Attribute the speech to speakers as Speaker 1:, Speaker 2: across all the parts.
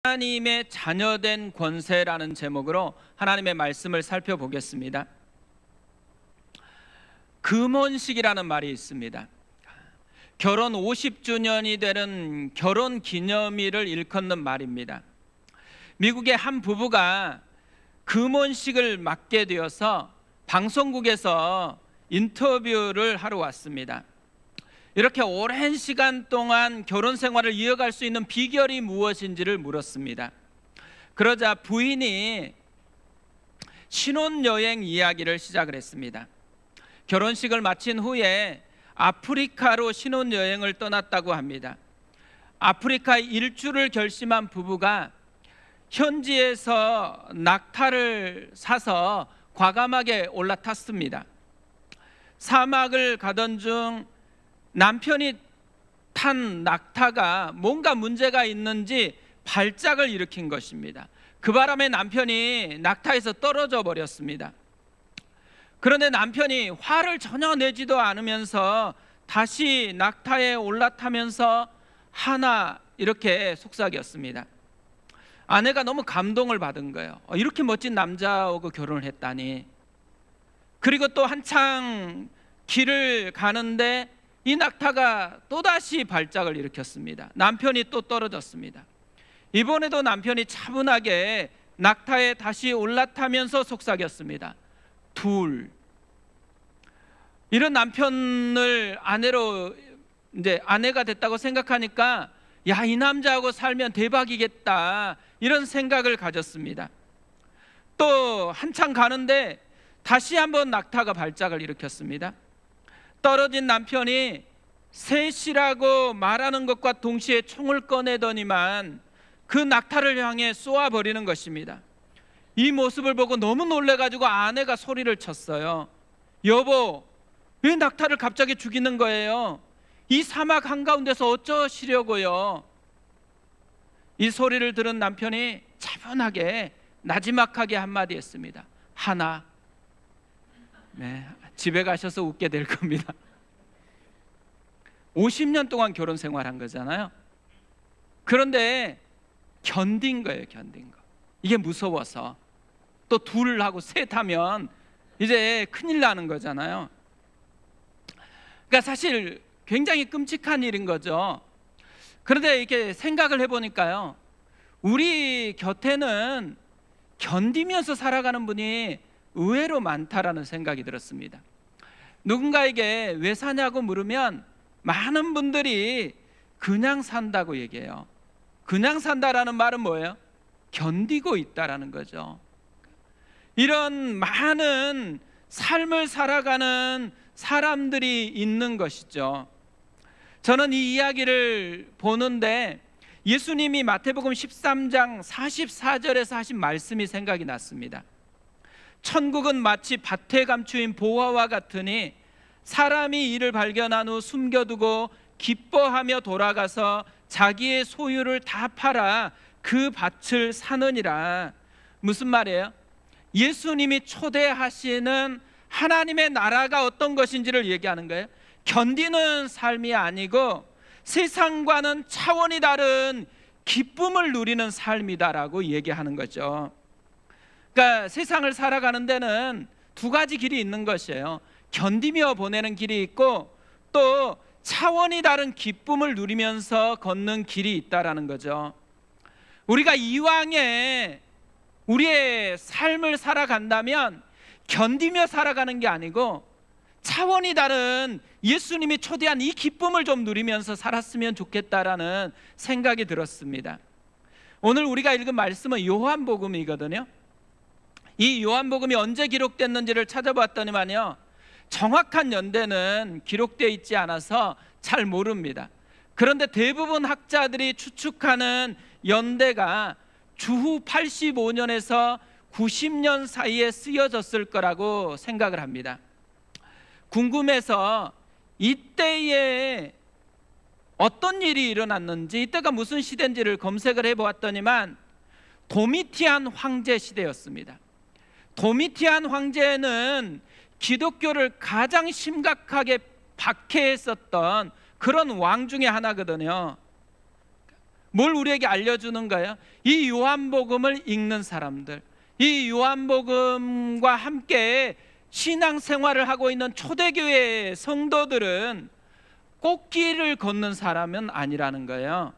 Speaker 1: 하나님의 자녀된 권세라는 제목으로 하나님의 말씀을 살펴보겠습니다. 금혼식이라는 말이 있습니다. 결혼 50주년이 되는 결혼 기념일을 일컫는 말입니다. 미국의 한 부부가 금혼식을 맡게 되어서 방송국에서 인터뷰를 하러 왔습니다. 이렇게 오랜 시간 동안 결혼 생활을 이어갈 수 있는 비결이 무엇인지를 물었습니다. 그러자 부인이 신혼여행 이야기를 시작을 했습니다. 결혼식을 마친 후에 아프리카로 신혼여행을 떠났다고 합니다. 아프리카 일주를 결심한 부부가 현지에서 낙타를 사서 과감하게 올라탔습니다. 사막을 가던 중 남편이 탄 낙타가 뭔가 문제가 있는지 발작을 일으킨 것입니다. 그 바람에 남편이 낙타에서 떨어져 버렸습니다. 그런데 남편이 화를 전혀 내지도 않으면서 다시 낙타에 올라타면서 하나 이렇게 속삭였습니다. 아내가 너무 감동을 받은 거예요. 이렇게 멋진 남자하고 결혼을 했다니. 그리고 또 한창 길을 가는데 이 낙타가 또다시 발작을 일으켰습니다. 남편이 또 떨어졌습니다. 이번에도 남편이 차분하게 낙타에 다시 올라타면서 속삭였습니다. 둘. 이런 남편을 아내가 됐다고 생각하니까 야, 이 남자하고 살면 대박이겠다 이런 생각을 가졌습니다. 또 한참 가는데 다시 한번 낙타가 발작을 일으켰습니다. 떨어진 남편이 셋이라고 말하는 것과 동시에 총을 꺼내더니만 그 낙타를 향해 쏘아버리는 것입니다. 이 모습을 보고 너무 놀래가지고 아내가 소리를 쳤어요. 여보, 왜 낙타를 갑자기 죽이는 거예요? 이 사막 한가운데서 어쩌시려고요? 이 소리를 들은 남편이 차분하게 나지막하게 한마디 했습니다. 하나. 네, 집에 가셔서 웃게 될 겁니다. 50년 동안 결혼 생활한 거잖아요. 그런데 견딘 거예요. 견딘 거. 이게 무서워서. 또 둘 하고 셋 하면 이제 큰일 나는 거잖아요. 그러니까 사실 굉장히 끔찍한 일인 거죠. 그런데 이렇게 생각을 해보니까요, 우리 곁에는 견디면서 살아가는 분이 의외로 많다라는 생각이 들었습니다. 누군가에게 왜 사냐고 물으면 많은 분들이 그냥 산다고 얘기해요. 그냥 산다라는 말은 뭐예요? 견디고 있다라는 거죠. 이런 많은 삶을 살아가는 사람들이 있는 것이죠. 저는 이 이야기를 보는데 예수님이 마태복음 13장 44절에서 하신 말씀이 생각이 났습니다. 천국은 마치 밭에 감추인 보화와 같으니 사람이 이를 발견한 후 숨겨두고 기뻐하며 돌아가서 자기의 소유를 다 팔아 그 밭을 사느니라. 무슨 말이에요? 예수님이 초대하시는 하나님의 나라가 어떤 것인지를 얘기하는 거예요. 견디는 삶이 아니고 세상과는 차원이 다른 기쁨을 누리는 삶이다라고 얘기하는 거죠. 그러니까 세상을 살아가는 데는 두 가지 길이 있는 것이에요. 견디며 보내는 길이 있고 또 차원이 다른 기쁨을 누리면서 걷는 길이 있다라는 거죠. 우리가 이왕에 우리의 삶을 살아간다면 견디며 살아가는 게 아니고 차원이 다른 예수님이 초대한 이 기쁨을 좀 누리면서 살았으면 좋겠다라는 생각이 들었습니다. 오늘 우리가 읽은 말씀은 요한복음이거든요. 이 요한복음이 언제 기록됐는지를 찾아봤더니만요, 정확한 연대는 기록되어 있지 않아서 잘 모릅니다. 그런데 대부분 학자들이 추측하는 연대가 주후 85년에서 90년 사이에 쓰여졌을 거라고 생각을 합니다. 궁금해서 이때에 어떤 일이 일어났는지, 이때가 무슨 시대인지를 검색을 해보았더니만 도미티안 황제 시대였습니다. 도미티안 황제는 기독교를 가장 심각하게 박해했었던 그런 왕 중에 하나거든요. 뭘 우리에게 알려주는 거예요? 이 요한복음을 읽는 사람들, 이 요한복음과 함께 신앙생활을 하고 있는 초대교회 성도들은 꽃길을 걷는 사람은 아니라는 거예요.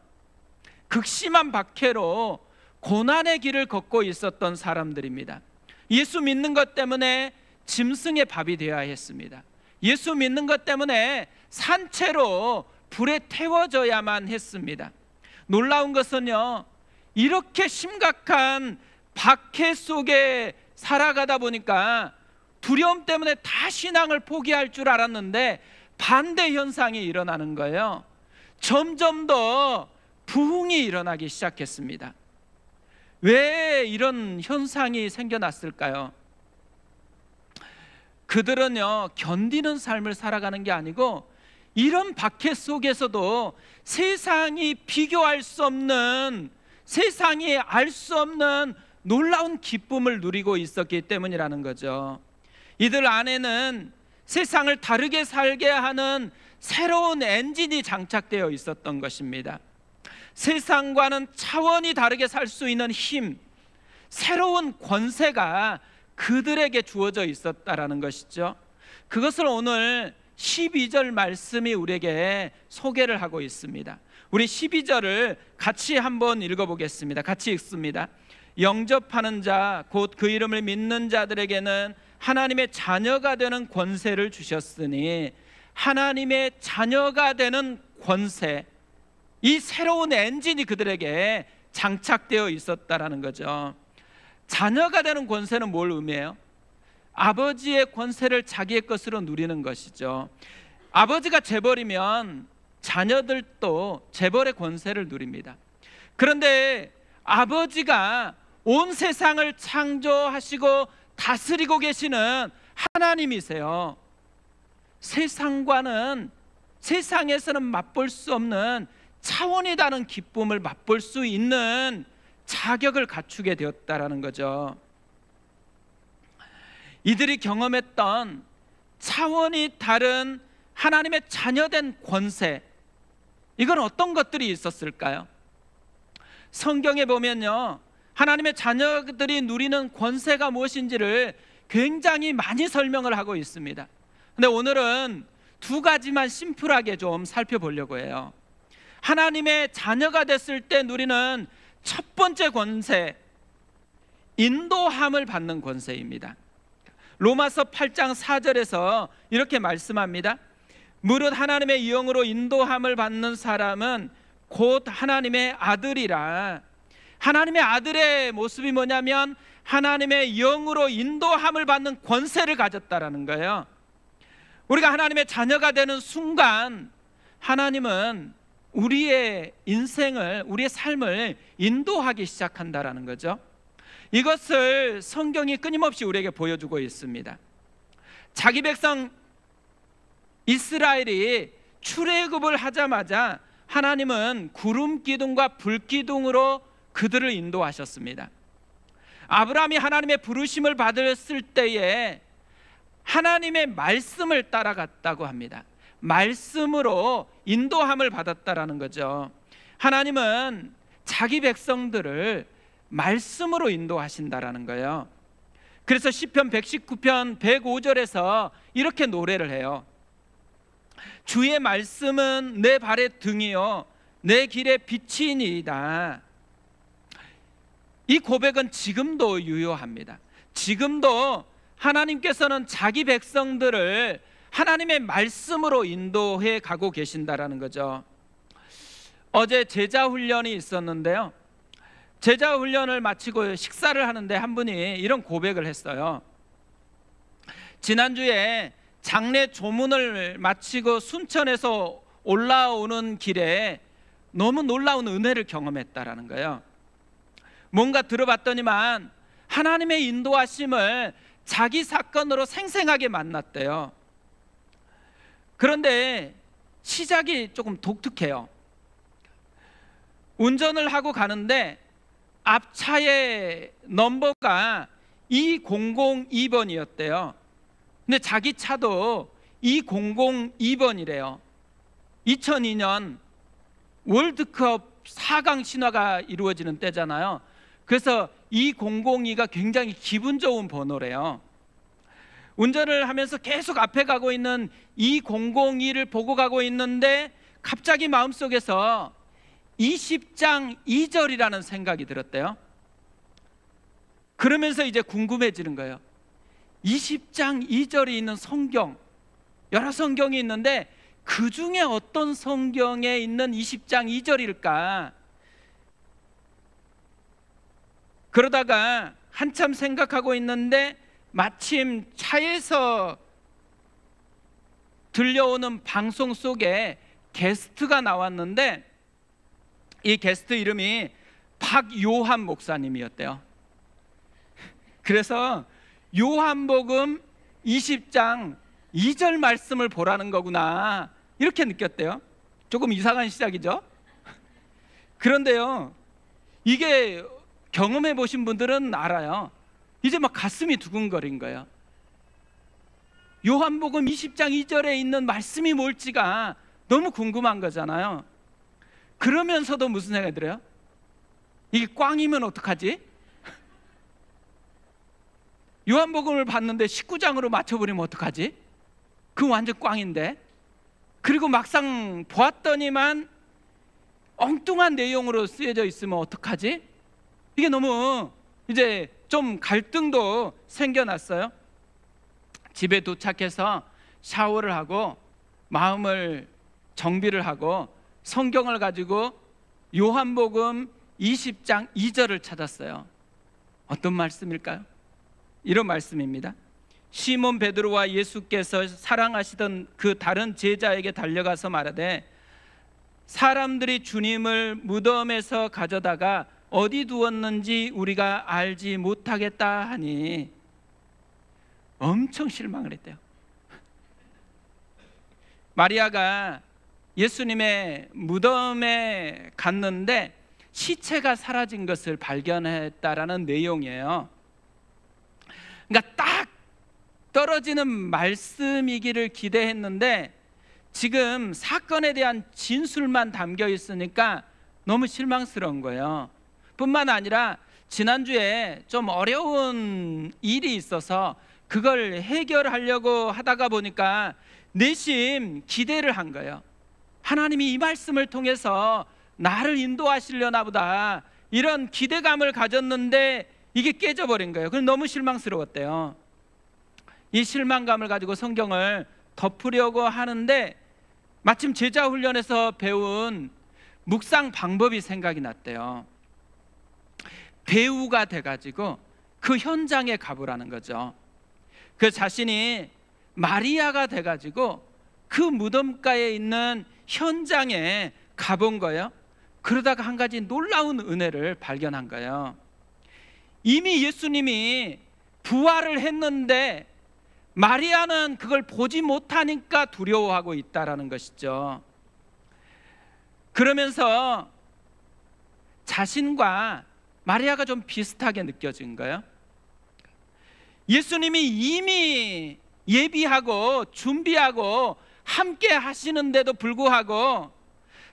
Speaker 1: 극심한 박해로 고난의 길을 걷고 있었던 사람들입니다. 예수 믿는 것 때문에 짐승의 밥이 되어야 했습니다. 예수 믿는 것 때문에 산채로 불에 태워져야만 했습니다. 놀라운 것은요, 이렇게 심각한 박해 속에 살아가다 보니까 두려움 때문에 다 신앙을 포기할 줄 알았는데 반대 현상이 일어나는 거예요. 점점 더 부흥이 일어나기 시작했습니다. 왜 이런 현상이 생겨났을까요? 그들은요, 견디는 삶을 살아가는 게 아니고 이런 박해 속에서도 세상이 비교할 수 없는, 세상이 알 수 없는 놀라운 기쁨을 누리고 있었기 때문이라는 거죠. 이들 안에는 세상을 다르게 살게 하는 새로운 엔진이 장착되어 있었던 것입니다. 세상과는 차원이 다르게 살 수 있는 힘, 새로운 권세가 그들에게 주어져 있었다라는 것이죠. 그것을 오늘 12절 말씀이 우리에게 소개를 하고 있습니다. 우리 12절을 같이 한번 읽어보겠습니다. 같이 읽습니다. 영접하는 자, 곧 그 이름을 믿는 자들에게는 하나님의 자녀가 되는 권세를 주셨으니, 하나님의 자녀가 되는 권세, 이 새로운 엔진이 그들에게 장착되어 있었다라는 거죠. 자녀가 되는 권세는 뭘 의미해요? 아버지의 권세를 자기의 것으로 누리는 것이죠. 아버지가 재벌이면 자녀들도 재벌의 권세를 누립니다. 그런데 아버지가 온 세상을 창조하시고 다스리고 계시는 하나님이세요. 세상과는, 세상에서는 맛볼 수 없는 차원이 다른 기쁨을 맛볼 수 있는 자격을 갖추게 되었다라는 거죠. 이들이 경험했던 차원이 다른 하나님의 자녀된 권세, 이건 어떤 것들이 있었을까요? 성경에 보면요, 하나님의 자녀들이 누리는 권세가 무엇인지를 굉장히 많이 설명을 하고 있습니다. 근데 오늘은 두 가지만 심플하게 좀 살펴보려고 해요. 하나님의 자녀가 됐을 때 누리는 첫 번째 권세, 인도함을 받는 권세입니다. 로마서 8장 4절에서 이렇게 말씀합니다. 무릇 하나님의 영으로 인도함을 받는 사람은 곧 하나님의 아들이라. 하나님의 아들의 모습이 뭐냐면 하나님의 영으로 인도함을 받는 권세를 가졌다라는 거예요. 우리가 하나님의 자녀가 되는 순간 하나님은 우리의 인생을, 우리의 삶을 인도하기 시작한다라는 거죠. 이것을 성경이 끊임없이 우리에게 보여주고 있습니다. 자기 백성 이스라엘이 출애굽을 하자마자 하나님은 구름 기둥과 불 기둥으로 그들을 인도하셨습니다. 아브라함이 하나님의 부르심을 받았을 때에 하나님의 말씀을 따라갔다고 합니다. 말씀으로 인도함을 받았다라는 거죠. 하나님은 자기 백성들을 말씀으로 인도하신다라는 거예요. 그래서 시편 119편 105절에서 이렇게 노래를 해요. 주의 말씀은 내 발의 등이요 내 길의 빛이니이다. 이 고백은 지금도 유효합니다. 지금도 하나님께서는 자기 백성들을 하나님의 말씀으로 인도해 가고 계신다라는 거죠. 어제 제자 훈련이 있었는데요, 제자 훈련을 마치고 식사를 하는데 한 분이 이런 고백을 했어요. 지난주에 장례 조문을 마치고 순천에서 올라오는 길에 너무 놀라운 은혜를 경험했다라는 거예요. 뭔가 들어봤더니만 하나님의 인도하심을 자기 사건으로 생생하게 만났대요. 그런데 시작이 조금 독특해요. 운전을 하고 가는데 앞차의 넘버가 2002번이었대요. 근데 자기 차도 2002번이래요. 2002년 월드컵 4강 신화가 이루어지는 때잖아요. 그래서 2002가 굉장히 기분 좋은 번호래요. 운전을 하면서 계속 앞에 가고 있는 2002를 보고 가고 있는데 갑자기 마음속에서 20장 2절이라는 생각이 들었대요. 그러면서 이제 궁금해지는 거예요. 20장 2절이 있는 성경, 여러 성경이 있는데 그 중에 어떤 성경에 있는 20장 2절일까? 그러다가 한참 생각하고 있는데 마침 차에서 들려오는 방송 속에 게스트가 나왔는데 이 게스트 이름이 박요한 목사님이었대요. 그래서 요한복음 20장 2절 말씀을 보라는 거구나 이렇게 느꼈대요. 조금 이상한 시작이죠. 그런데요, 이게 경험해 보신 분들은 알아요. 이제 막 가슴이 두근거린 거예요. 요한복음 20장 2절에 있는 말씀이 뭘지가 너무 궁금한 거잖아요. 그러면서도 무슨 생각이 들어요? 이게 꽝이면 어떡하지? 요한복음을 봤는데 19장으로 맞춰버리면 어떡하지? 그건 완전 꽝인데. 그리고 막상 보았더니만 엉뚱한 내용으로 쓰여져 있으면 어떡하지? 이게 너무 이제 좀 갈등도 생겨났어요. 집에 도착해서 샤워를 하고 마음을 정비를 하고 성경을 가지고 요한복음 20장 2절을 찾았어요. 어떤 말씀일까요? 이런 말씀입니다. 시몬 베드로와 예수께서 사랑하시던 그 다른 제자에게 달려가서 말하되 사람들이 주님을 무덤에서 가져다가 어디 두었는지 우리가 알지 못하겠다 하니 엄청 실망을 했대요. 마리아가 예수님의 무덤에 갔는데 시체가 사라진 것을 발견했다라는 내용이에요. 그러니까 딱 떨어지는 말씀이기를 기대했는데 지금 사건에 대한 진술만 담겨 있으니까 너무 실망스러운 거예요. 뿐만 아니라 지난주에 좀 어려운 일이 있어서 그걸 해결하려고 하다가 보니까 내심 기대를 한 거예요. 하나님이 이 말씀을 통해서 나를 인도하시려나 보다 이런 기대감을 가졌는데 이게 깨져버린 거예요. 그래서 너무 실망스러웠대요. 이 실망감을 가지고 성경을 덮으려고 하는데 마침 제자 훈련에서 배운 묵상 방법이 생각이 났대요. 배우가 돼가지고 그 현장에 가보라는 거죠. 그 자신이 마리아가 돼가지고 그 무덤가에 있는 현장에 가본 거예요. 그러다가 한 가지 놀라운 은혜를 발견한 거예요. 이미 예수님이 부활을 했는데 마리아는 그걸 보지 못하니까 두려워하고 있다라는 것이죠. 그러면서 자신과 마리아가 좀 비슷하게 느껴진 거예요. 예수님이 이미 예비하고 준비하고 함께 하시는데도 불구하고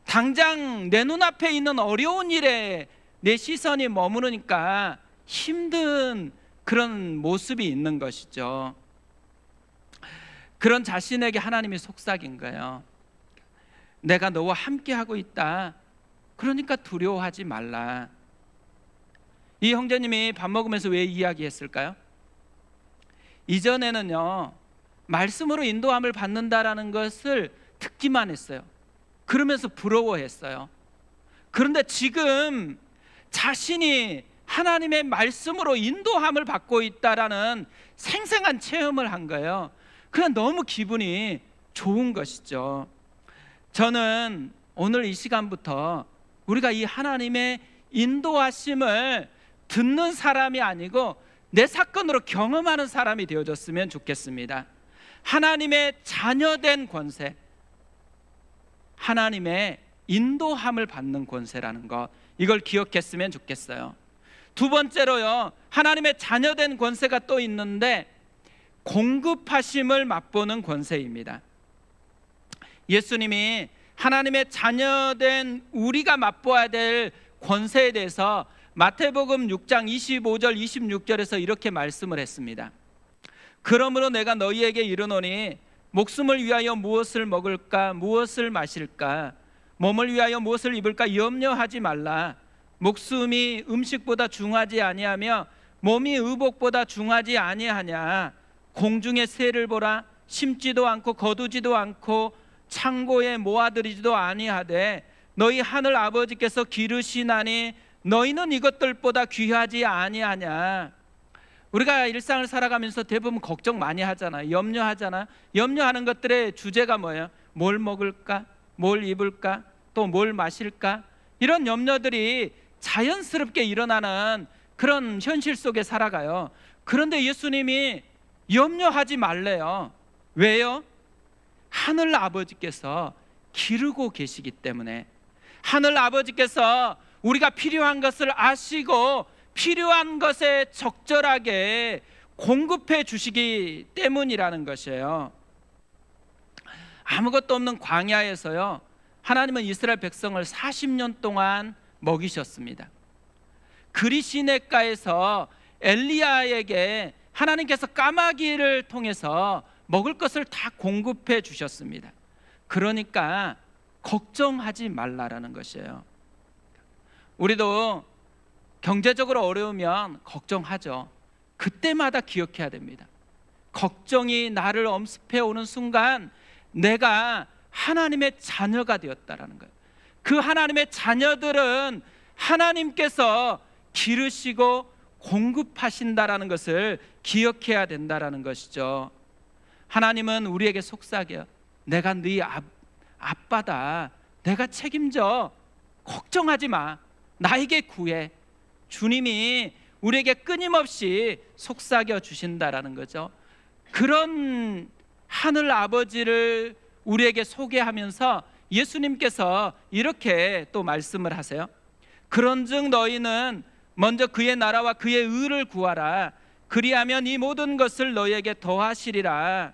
Speaker 1: 당장 내 눈앞에 있는 어려운 일에 내 시선이 머무르니까 힘든 그런 모습이 있는 것이죠. 그런 자신에게 하나님이 속삭인 거예요. 내가 너와 함께 하고 있다. 그러니까 두려워하지 말라. 이 형제님이 밥 먹으면서 왜 이야기했을까요? 이전에는요, 말씀으로 인도함을 받는다라는 것을 듣기만 했어요. 그러면서 부러워했어요. 그런데 지금 자신이 하나님의 말씀으로 인도함을 받고 있다라는 생생한 체험을 한 거예요. 그냥 너무 기분이 좋은 것이죠. 저는 오늘 이 시간부터 우리가 이 하나님의 인도하심을 듣는 사람이 아니고 내 사건으로 경험하는 사람이 되어줬으면 좋겠습니다. 하나님의 자녀된 권세, 하나님의 인도함을 받는 권세라는 것, 이걸 기억했으면 좋겠어요. 두 번째로요, 하나님의 자녀된 권세가 또 있는데 공급하심을 맛보는 권세입니다. 예수님이 하나님의 자녀된 우리가 맛보아야 될 권세에 대해서 마태복음 6장 25절 26절에서 이렇게 말씀을 했습니다. 그러므로 내가 너희에게 이르노니 목숨을 위하여 무엇을 먹을까 무엇을 마실까 몸을 위하여 무엇을 입을까 염려하지 말라. 목숨이 음식보다 중하지 아니하며 몸이 의복보다 중하지 아니하냐. 공중의 새를 보라. 심지도 않고 거두지도 않고 창고에 모아들이지도 아니하되 너희 하늘 아버지께서 기르시나니 너희는 이것들보다 귀하지 아니하냐. 우리가 일상을 살아가면서 대부분 걱정 많이 하잖아. 염려하잖아. 염려하는 것들의 주제가 뭐예요? 뭘 먹을까? 뭘 입을까? 또 뭘 마실까? 이런 염려들이 자연스럽게 일어나는 그런 현실 속에 살아가요. 그런데 예수님이 염려하지 말래요. 왜요? 하늘 아버지께서 기르고 계시기 때문에, 하늘 아버지께서 우리가 필요한 것을 아시고 필요한 것에 적절하게 공급해 주시기 때문이라는 것이에요. 아무것도 없는 광야에서요, 하나님은 이스라엘 백성을 40년 동안 먹이셨습니다. 그리시네가에서 엘리야에게 하나님께서 까마귀를 통해서 먹을 것을 다 공급해 주셨습니다. 그러니까 걱정하지 말라라는 것이에요. 우리도 경제적으로 어려우면 걱정하죠. 그때마다 기억해야 됩니다. 걱정이 나를 엄습해 오는 순간 내가 하나님의 자녀가 되었다라는 거예요. 그 하나님의 자녀들은 하나님께서 기르시고 공급하신다라는 것을 기억해야 된다라는 것이죠. 하나님은 우리에게 속삭여요. 내가 네 아빠다. 내가 책임져. 걱정하지 마. 나에게 구해. 주님이 우리에게 끊임없이 속삭여 주신다라는 거죠. 그런 하늘 아버지를 우리에게 소개하면서 예수님께서 이렇게 또 말씀을 하세요. 그런즉 너희는 먼저 그의 나라와 그의 의를 구하라. 그리하면 이 모든 것을 너희에게 더하시리라.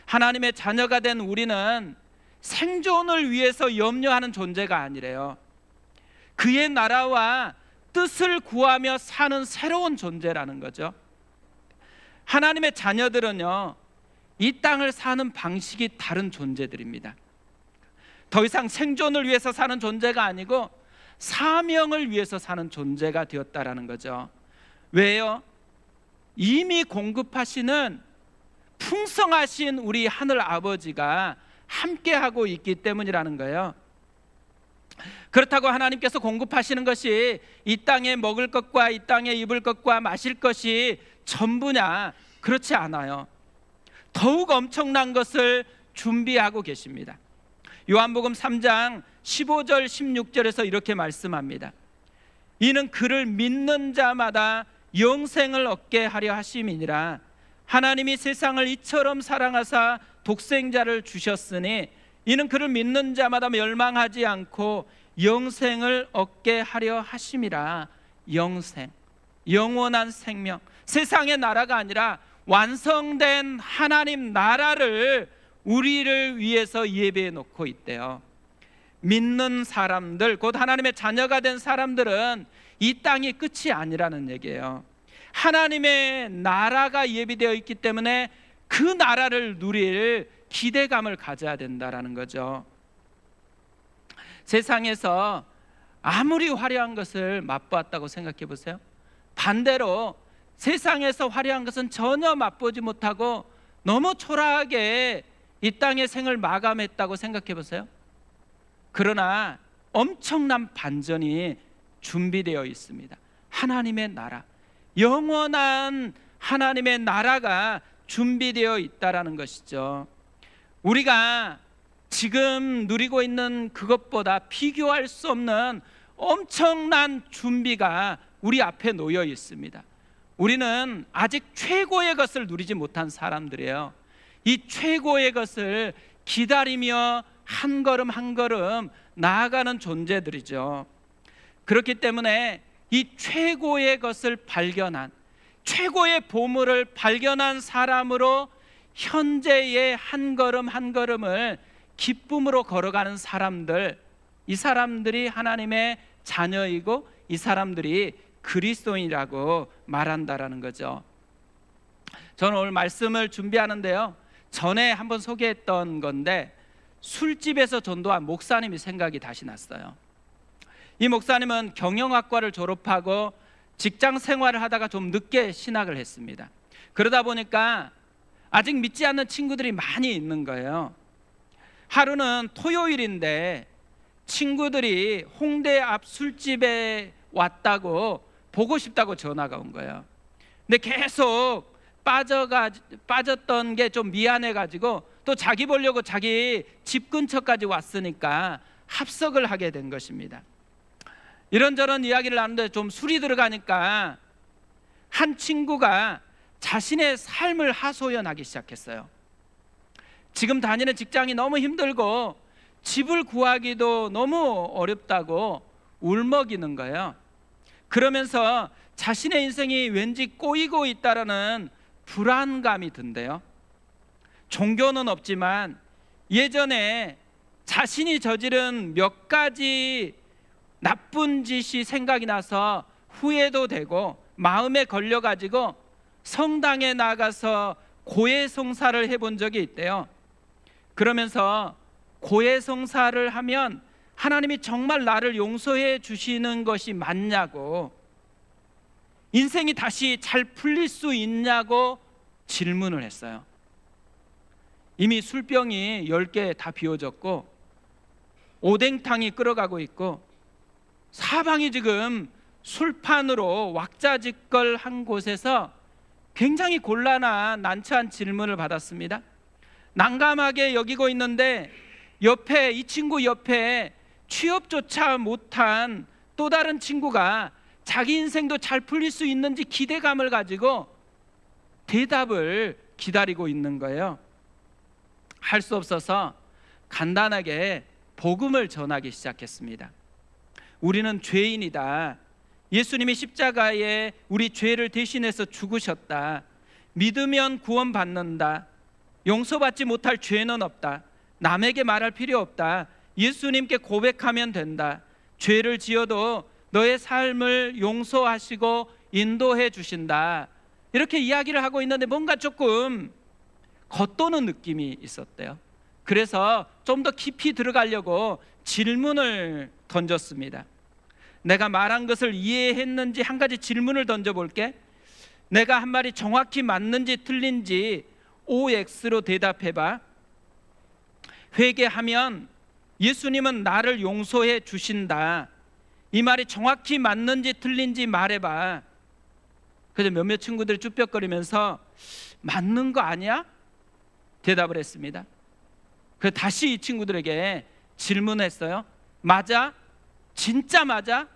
Speaker 1: 하나님의 자녀가 된 우리는 생존을 위해서 염려하는 존재가 아니래요. 그의 나라와 뜻을 구하며 사는 새로운 존재라는 거죠. 하나님의 자녀들은요, 이 땅을 사는 방식이 다른 존재들입니다. 더 이상 생존을 위해서 사는 존재가 아니고 사명을 위해서 사는 존재가 되었다라는 거죠. 왜요? 이미 공급하시는 풍성하신 우리 하늘 아버지가 함께하고 있기 때문이라는 거예요. 그렇다고 하나님께서 공급하시는 것이 이 땅에 먹을 것과 이 땅에 입을 것과 마실 것이 전부냐? 그렇지 않아요. 더욱 엄청난 것을 준비하고 계십니다. 요한복음 3장 15절 16절에서 이렇게 말씀합니다. 이는 그를 믿는 자마다 영생을 얻게 하려 하심이니라. 하나님이 세상을 이처럼 사랑하사 독생자를 주셨으니 이는 그를 믿는 자마다 멸망하지 않고 영생을 얻게 하려 하심이라. 영생, 영원한 생명, 세상의 나라가 아니라 완성된 하나님 나라를 우리를 위해서 예배해 놓고 있대요. 믿는 사람들, 곧 하나님의 자녀가 된 사람들은 이 땅이 끝이 아니라는 얘기예요. 하나님의 나라가 예비되어 있기 때문에 그 나라를 누릴 기대감을 가져야 된다라는 거죠. 세상에서 아무리 화려한 것을 맛보았다고 생각해 보세요. 반대로 세상에서 화려한 것은 전혀 맛보지 못하고 너무 초라하게 이 땅의 생을 마감했다고 생각해 보세요. 그러나 엄청난 반전이 준비되어 있습니다. 하나님의 나라, 영원한 하나님의 나라가 준비되어 있다라는 것이죠. 우리가 지금 누리고 있는 그것보다 비교할 수 없는 엄청난 준비가 우리 앞에 놓여 있습니다. 우리는 아직 최고의 것을 누리지 못한 사람들이에요. 이 최고의 것을 기다리며 한 걸음 한 걸음 나아가는 존재들이죠. 그렇기 때문에 이 최고의 것을 발견한, 최고의 보물을 발견한 사람으로 현재의 한 걸음 한 걸음을 기쁨으로 걸어가는 사람들, 이 사람들이 하나님의 자녀이고 이 사람들이 그리스도인이라고 말한다라는 거죠. 저는 오늘 말씀을 준비하는데요, 전에 한번 소개했던 건데 술집에서 전도한 목사님이 생각이 다시 났어요. 이 목사님은 경영학과를 졸업하고 직장 생활을 하다가 좀 늦게 신학을 했습니다. 그러다 보니까 아직 믿지 않는 친구들이 많이 있는 거예요. 하루는 토요일인데 친구들이 홍대 앞 술집에 왔다고, 보고 싶다고 전화가 온 거예요. 근데 계속 빠졌던 게 좀 미안해가지고 또 자기 보려고 자기 집 근처까지 왔으니까 합석을 하게 된 것입니다. 이런저런 이야기를 나누는데 좀 술이 들어가니까 한 친구가 자신의 삶을 하소연하기 시작했어요. 지금 다니는 직장이 너무 힘들고 집을 구하기도 너무 어렵다고 울먹이는 거예요. 그러면서 자신의 인생이 왠지 꼬이고 있다라는 불안감이 든대요. 종교는 없지만 예전에 자신이 저지른 몇 가지 나쁜 짓이 생각이 나서 후회도 되고 마음에 걸려가지고 성당에 나가서 고해성사를 해본 적이 있대요. 그러면서 고해성사를 하면 하나님이 정말 나를 용서해 주시는 것이 맞냐고, 인생이 다시 잘 풀릴 수 있냐고 질문을 했어요. 이미 술병이 10개 다 비워졌고 오뎅탕이 끓어가고 있고 사방이 지금 술판으로 왁자지껄한 곳에서 굉장히 곤란한 난처한 질문을 받았습니다. 난감하게 여기고 있는데 옆에, 이 친구 옆에 취업조차 못한 또 다른 친구가 자기 인생도 잘 풀릴 수 있는지 기대감을 가지고 대답을 기다리고 있는 거예요. 할 수 없어서 간단하게 복음을 전하기 시작했습니다. 우리는 죄인이다. 예수님이 십자가에 우리 죄를 대신해서 죽으셨다. 믿으면 구원받는다. 용서받지 못할 죄는 없다. 남에게 말할 필요 없다. 예수님께 고백하면 된다. 죄를 지어도 너의 삶을 용서하시고 인도해 주신다. 이렇게 이야기를 하고 있는데 뭔가 조금 겉도는 느낌이 있었대요. 그래서 좀 더 깊이 들어가려고 질문을 던졌습니다. 내가 말한 것을 이해했는지 한 가지 질문을 던져볼게. 내가 한 말이 정확히 맞는지 틀린지 OX로 대답해봐. 회개하면 예수님은 나를 용서해 주신다. 이 말이 정확히 맞는지 틀린지 말해봐. 그래서 몇몇 친구들이 쭈뼛거리면서 맞는 거 아니야? 대답을 했습니다. 그래서 다시 이 친구들에게 질문했어요. 맞아? 진짜 맞아?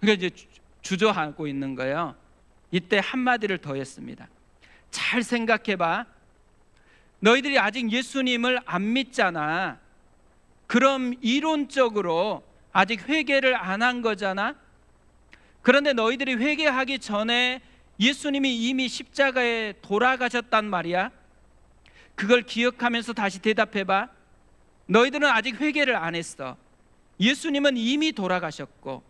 Speaker 1: 그러니까 이제 주저하고 있는 거예요. 이때 한마디를 더 했습니다. 잘 생각해봐. 너희들이 아직 예수님을 안 믿잖아. 그럼 이론적으로 아직 회개를 안 한 거잖아. 그런데 너희들이 회개하기 전에 예수님이 이미 십자가에 돌아가셨단 말이야. 그걸 기억하면서 다시 대답해봐. 너희들은 아직 회개를 안 했어. 예수님은 이미 돌아가셨고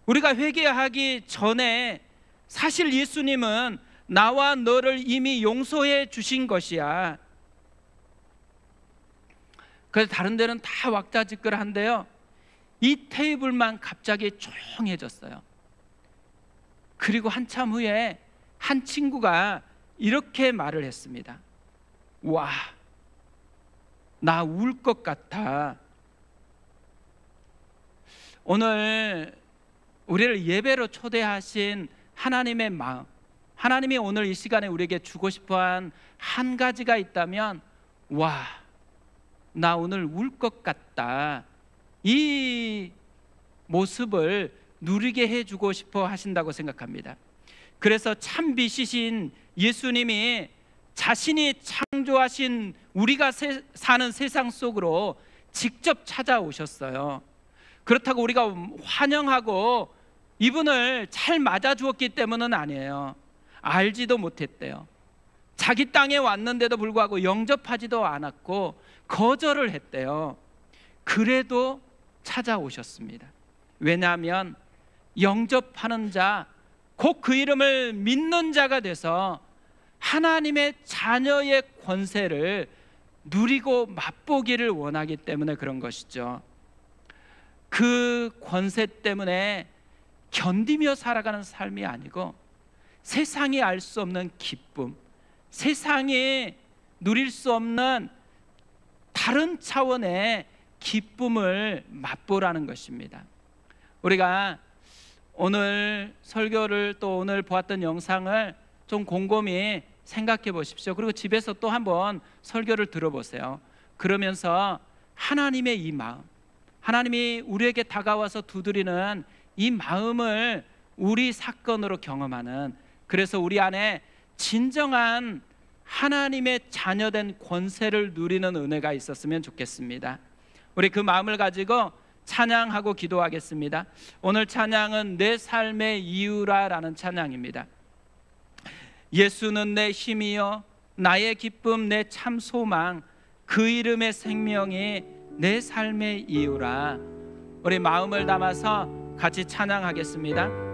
Speaker 1: 우리가 회개하기 전에 사실 예수님은 나와 너를 이미 용서해 주신 것이야. 그래서 다른 데는 다 왁자지껄한데요, 이 테이블만 갑자기 조용해졌어요. 그리고 한참 후에 한 친구가 이렇게 말을 했습니다. 와, 나 울 것 같아. 오늘 우리를 예배로 초대하신 하나님의 마음, 하나님이 오늘 이 시간에 우리에게 주고 싶어한 한 가지가 있다면, 와, 나 오늘 울 것 같다. 이 모습을 누리게 해주고 싶어 하신다고 생각합니다. 그래서 참 빛이신 예수님이 자신이 창조하신 우리가 사는 세상 속으로 직접 찾아오셨어요. 그렇다고 우리가 환영하고 이분을 잘 맞아주었기 때문은 아니에요. 알지도 못했대요. 자기 땅에 왔는데도 불구하고 영접하지도 않았고 거절을 했대요. 그래도 찾아오셨습니다. 왜냐하면 영접하는 자, 곧 그 이름을 믿는 자가 돼서 하나님의 자녀의 권세를 누리고 맛보기를 원하기 때문에 그런 것이죠. 그 권세 때문에 견디며 살아가는 삶이 아니고 세상이 알 수 없는 기쁨, 세상이 누릴 수 없는 다른 차원의 기쁨을 맛보라는 것입니다. 우리가 오늘 설교를 또 오늘 보았던 영상을 좀 곰곰이 생각해 보십시오. 그리고 집에서 또 한번 설교를 들어보세요. 그러면서 하나님의 이 마음, 하나님이 우리에게 다가와서 두드리는 이 마음을 우리 사건으로 경험하는, 그래서 우리 안에 진정한 하나님의 자녀된 권세를 누리는 은혜가 있었으면 좋겠습니다. 우리 그 마음을 가지고 찬양하고 기도하겠습니다. 오늘 찬양은 내 삶의 이유라 라는 찬양입니다. 예수는 내 힘이요 나의 기쁨 내 참 소망, 그 이름의 생명이 내 삶의 이유라. 우리 마음을 담아서 같이 찬양하겠습니다.